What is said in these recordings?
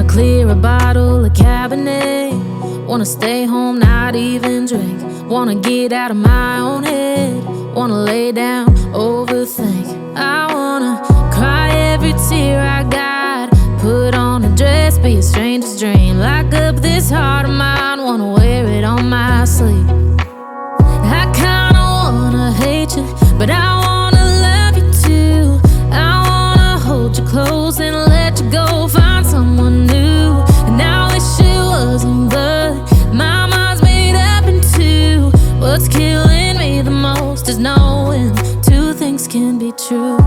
clear a bottle of Cabernet. Wanna stay home, not even drink. Wanna get out of my own head. Wanna lay down, overthink. I wanna cry every tear I got. Put on a dress, be a stranger's dream. Lock up this heart of mine, wanna wear it on my sleeve. I kinda wanna hate you, but I wanna love you too. I wanna hold you close and let you go, find someone new. And I wish it wasn't, but my mind's made up in two. What's killing me the most is knowing two things can be true.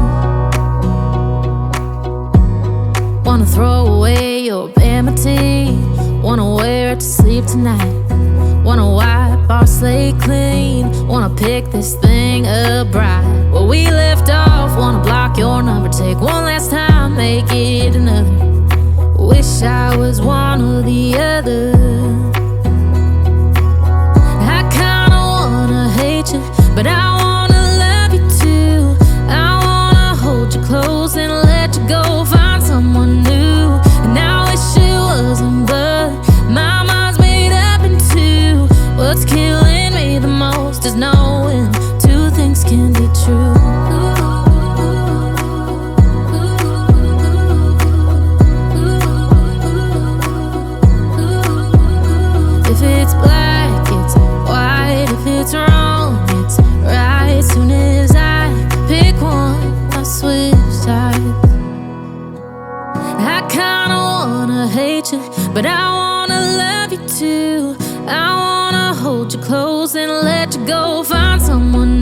Wanna throw away your vanity. Wanna wear it to sleep tonight. Wanna wipe our slate clean. Wanna pick this thing up right where we left off. Wanna block your number, take one last time, make it another. Wish I was one or the other. I kinda wanna hate you, but I wanna love you too. I wanna hold you close and let you go, find someone new. And I wish it wasn't, but my mind's made up in two. What's killing me the most is knowing two things can be true. If it's black, it's white. If it's wrong, it's right. Soon as I pick one, I switch sides. I kinda wanna hate you, but I wanna love you too. I wanna hold you close and let you go, find someone new.